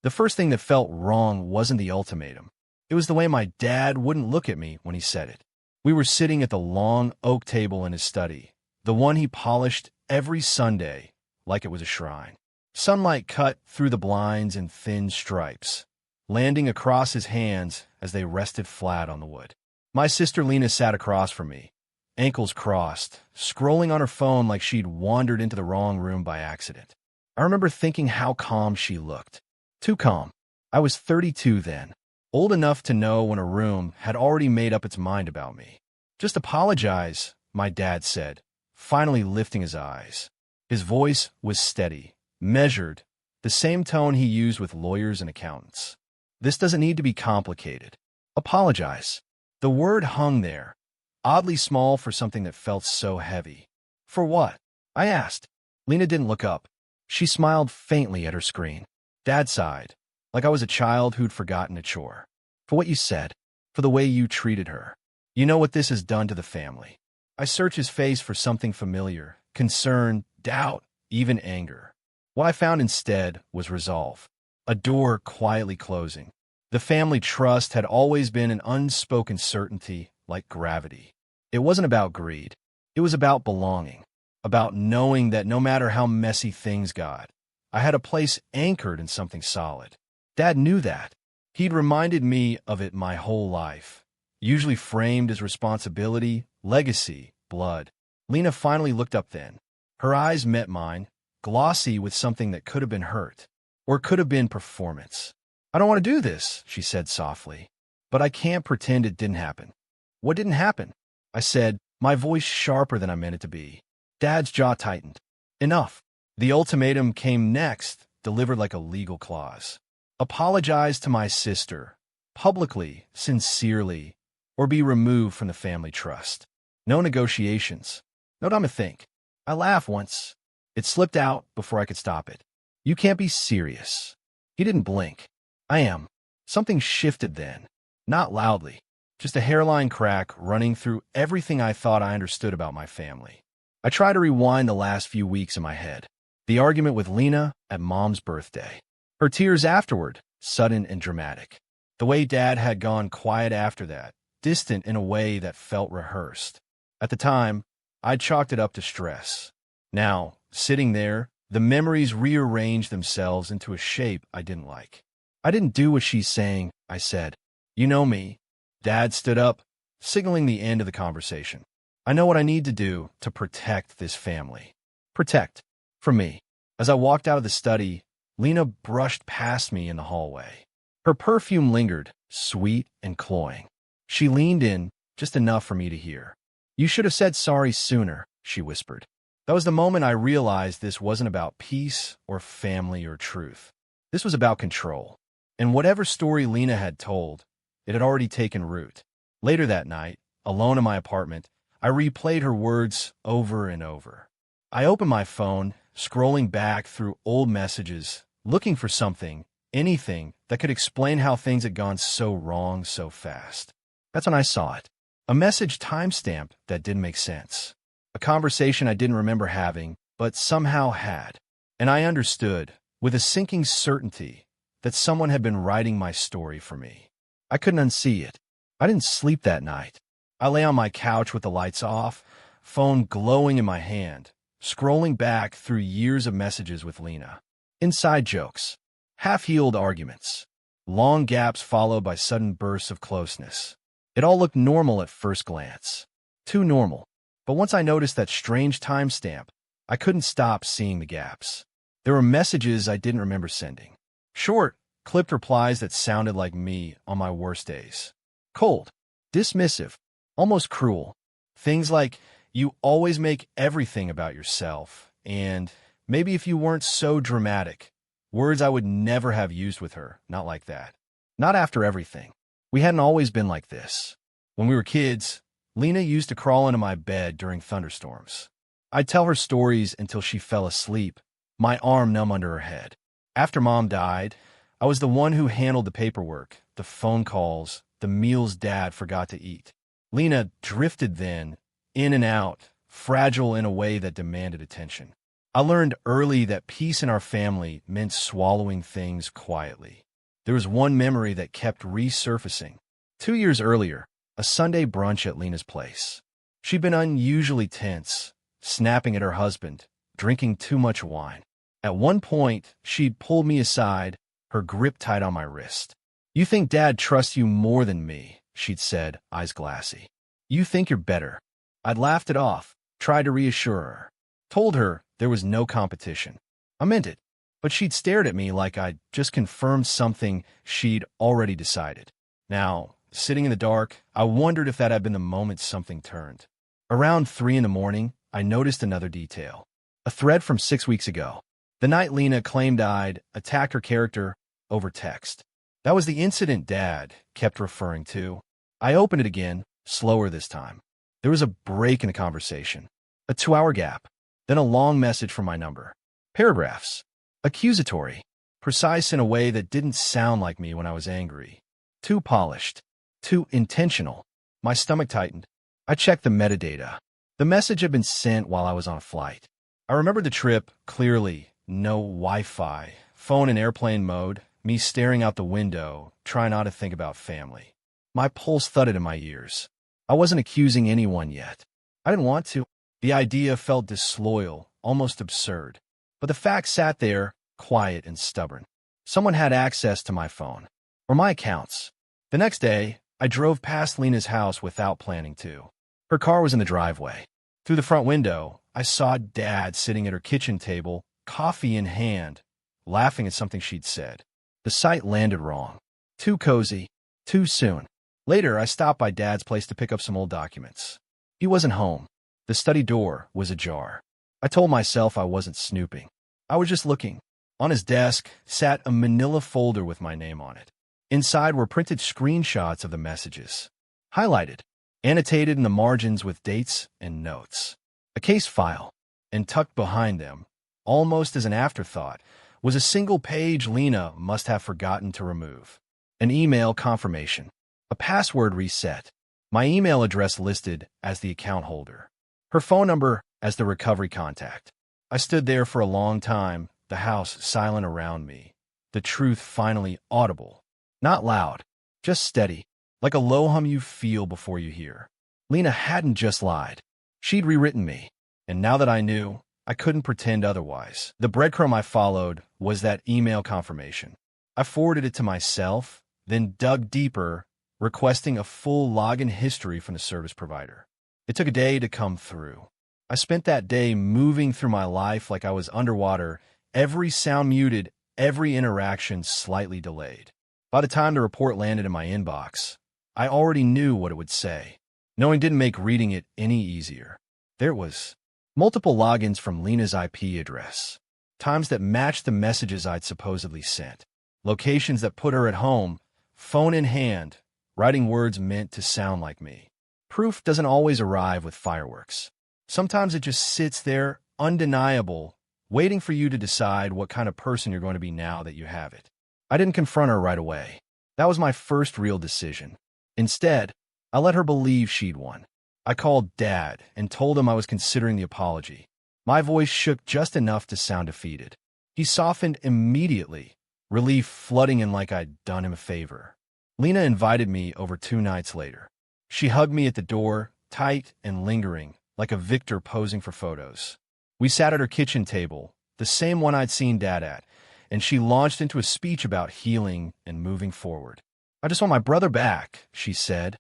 The first thing that felt wrong wasn't the ultimatum. It was the way my dad wouldn't look at me when he said it. We were sitting at the long oak table in his study, the one he polished every Sunday like it was a shrine. Sunlight cut through the blinds in thin stripes, landing across his hands as they rested flat on the wood. My sister Lena sat across from me, ankles crossed, scrolling on her phone like she'd wandered into the wrong room by accident. I remember thinking how calm she looked. Too calm. I was 32 then, old enough to know when a room had already made up its mind about me. "Just apologize," my dad said, finally lifting his eyes. His voice was steady, measured, the same tone he used with lawyers and accountants. "This doesn't need to be complicated. Apologize." The word hung there, oddly small for something that felt so heavy. "For what?" I asked. Lena didn't look up. She smiled faintly at her screen. Dad sighed, like I was a child who'd forgotten a chore. "For what you said, for the way you treated her. You know what this has done to the family." I searched his face for something familiar, concern, doubt, even anger. What I found instead was resolve, a door quietly closing. The family trust had always been an unspoken certainty, like gravity. It wasn't about greed. It was about belonging, about knowing that no matter how messy things got, I had a place anchored in something solid. Dad knew that. He'd reminded me of it my whole life, usually framed as responsibility, legacy, blood. Lena finally looked up then. Her eyes met mine, glossy with something that could have been hurt, or could have been performance. "I don't want to do this," she said softly, "but I can't pretend it didn't happen." "What didn't happen?" I said, my voice sharper than I meant it to be. Dad's jaw tightened. "Enough." The ultimatum came next, delivered like a legal clause. "Apologize to my sister, publicly, sincerely, or be removed from the family trust. No negotiations. No time to think." I laughed once. It slipped out before I could stop it. "You can't be serious." He didn't blink. "I am." Something shifted then. Not loudly. Just a hairline crack running through everything I thought I understood about my family. I tried to rewind the last few weeks in my head. The argument with Lena at Mom's birthday. Her tears afterward, sudden and dramatic. The way Dad had gone quiet after that, distant in a way that felt rehearsed. At the time, I'd chalked it up to stress. Now, sitting there, the memories rearranged themselves into a shape I didn't like. "I didn't do what she's saying," I said. "You know me." Dad stood up, signaling the end of the conversation. "I know what I need to do to protect this family." Protect. From me. As I walked out of the study, Lena brushed past me in the hallway. Her perfume lingered, sweet and cloying. She leaned in, just enough for me to hear. "You should have said sorry sooner," she whispered. That was the moment I realized this wasn't about peace or family or truth. This was about control. And whatever story Lena had told, it had already taken root. Later that night, alone in my apartment, I replayed her words over and over. I opened my phone, scrolling back through old messages, looking for something, anything, that could explain how things had gone so wrong so fast. That's when I saw it. A message timestamped that didn't make sense. A conversation I didn't remember having, but somehow had. And I understood, with a sinking certainty, that someone had been writing my story for me. I couldn't unsee it. I didn't sleep that night. I lay on my couch with the lights off, phone glowing in my hand, scrolling back through years of messages with Lena. Inside jokes, half-healed arguments, long gaps followed by sudden bursts of closeness. It all looked normal at first glance. Too normal. But once I noticed that strange timestamp, I couldn't stop seeing the gaps. There were messages I didn't remember sending. Short, clipped replies that sounded like me on my worst days. Cold, dismissive, almost cruel. Things like, "You always make everything about yourself," and "maybe if you weren't so dramatic." Words I would never have used with her, not like that. Not after everything. We hadn't always been like this. When we were kids, Lena used to crawl into my bed during thunderstorms. I'd tell her stories until she fell asleep, my arm numb under her head. After Mom died, I was the one who handled the paperwork, the phone calls, the meals Dad forgot to eat. Lena drifted then, in and out, fragile in a way that demanded attention. I learned early that peace in our family meant swallowing things quietly. There was one memory that kept resurfacing. 2 years earlier, a Sunday brunch at Lena's place. She'd been unusually tense, snapping at her husband, drinking too much wine. At one point, she'd pulled me aside, her grip tight on my wrist. "You think Dad trusts you more than me," she'd said, eyes glassy. "You think you're better." I'd laughed it off, tried to reassure her, told her there was no competition. I meant it, but she'd stared at me like I'd just confirmed something she'd already decided. Now, sitting in the dark, I wondered if that had been the moment something turned. Around 3 in the morning, I noticed another detail. A thread from 6 weeks ago. The night Lena claimed I'd attacked her character over text. That was the incident Dad kept referring to. I opened it again, slower this time. There was a break in the conversation. A 2-hour gap. Then a long message from my number. Paragraphs. Accusatory. Precise in a way that didn't sound like me when I was angry. Too polished. Too intentional. My stomach tightened. I checked the metadata. The message had been sent while I was on a flight. I remembered the trip clearly. No Wi-Fi, phone in airplane mode, me staring out the window, trying not to think about family. My pulse thudded in my ears. I wasn't accusing anyone yet. I didn't want to. The idea felt disloyal, almost absurd. But the fact sat there, quiet and stubborn. Someone had access to my phone, or my accounts. The next day, I drove past Lena's house without planning to. Her car was in the driveway. Through the front window, I saw Dad sitting at her kitchen table, coffee in hand, laughing at something she'd said. The sight landed wrong. Too cozy, too soon. Later, I stopped by Dad's place to pick up some old documents. He wasn't home. The study door was ajar. I told myself I wasn't snooping. I was just looking. On his desk sat a manila folder with my name on it. Inside were printed screenshots of the messages, highlighted, annotated in the margins with dates and notes. A case file, and tucked behind them, almost as an afterthought, was a single page Lena must have forgotten to remove. An email confirmation. A password reset. My email address listed as the account holder. Her phone number as the recovery contact. I stood there for a long time, the house silent around me. The truth finally audible. Not loud, just steady, like a low hum you feel before you hear. Lena hadn't just lied. She'd rewritten me. And now that I knew, I couldn't pretend otherwise. The breadcrumb I followed was that email confirmation. I forwarded it to myself, then dug deeper, requesting a full login history from the service provider. It took a day to come through. I spent that day moving through my life like I was underwater, every sound muted, every interaction slightly delayed. By the time the report landed in my inbox, I already knew what it would say. Knowing didn't make reading it any easier. There it was. Multiple logins from Lena's IP address. Times that matched the messages I'd supposedly sent. Locations that put her at home, phone in hand, writing words meant to sound like me. Proof doesn't always arrive with fireworks. Sometimes it just sits there, undeniable, waiting for you to decide what kind of person you're going to be now that you have it. I didn't confront her right away. That was my first real decision. Instead, I let her believe she'd won. I called Dad and told him I was considering the apology. My voice shook just enough to sound defeated. He softened immediately, relief flooding in like I'd done him a favor. Lena invited me over 2 nights later. She hugged me at the door, tight and lingering, like a victor posing for photos. We sat at her kitchen table, the same one I'd seen Dad at, and she launched into a speech about healing and moving forward. "I just want my brother back," she said,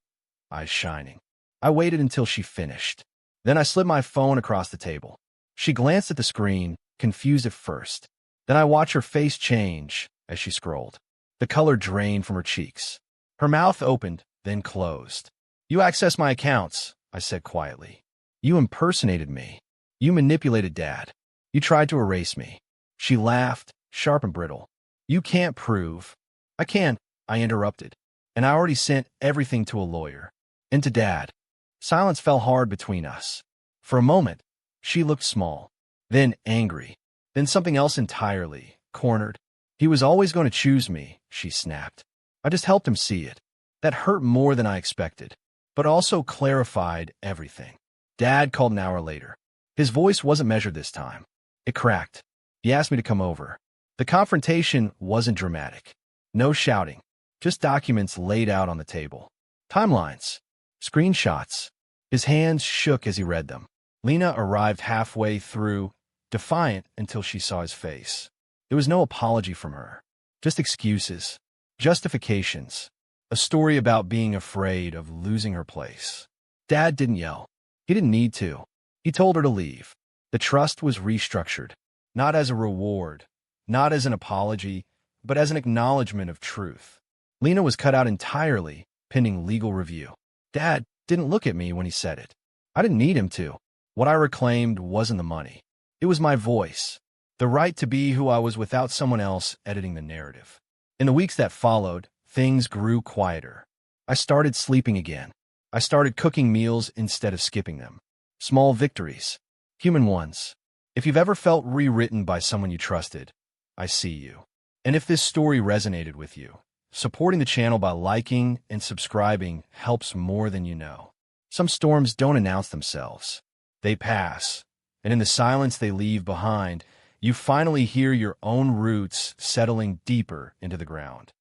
eyes shining. I waited until she finished. Then I slid my phone across the table. She glanced at the screen, confused at first. Then I watched her face change as she scrolled. The color drained from her cheeks. Her mouth opened, then closed. "You accessed my accounts," I said quietly. "You impersonated me. You manipulated Dad. You tried to erase me." She laughed, sharp and brittle. "You can't prove." "I can," I interrupted. "And I already sent everything to a lawyer. And to Dad." Silence fell hard between us. For a moment, she looked small, then angry, then something else entirely, cornered. "He was always going to choose me," she snapped. I just helped him see it. That hurt more than I expected, but also clarified everything. Dad called an hour later. His voice wasn't measured this time. It cracked. He asked me to come over. The confrontation wasn't dramatic. No shouting, just documents laid out on the table. Timelines, screenshots. His hands shook as he read them. Lena arrived halfway through, defiant until she saw his face. There was no apology from her, just excuses, justifications, a story about being afraid of losing her place. Dad didn't yell. He didn't need to. He told her to leave. The trust was restructured, not as a reward, not as an apology, but as an acknowledgement of truth. Lena was cut out entirely, pending legal review. Dad didn't look at me when he said it. I didn't need him to. What I reclaimed wasn't the money. It was my voice, the right to be who I was without someone else editing the narrative. In the weeks that followed, things grew quieter. I started sleeping again. I started cooking meals instead of skipping them. Small victories. Human ones. If you've ever felt rewritten by someone you trusted, I see you. And if this story resonated with you, supporting the channel by liking and subscribing helps more than you know. Some storms don't announce themselves. They pass, and in the silence they leave behind, you finally hear your own roots settling deeper into the ground.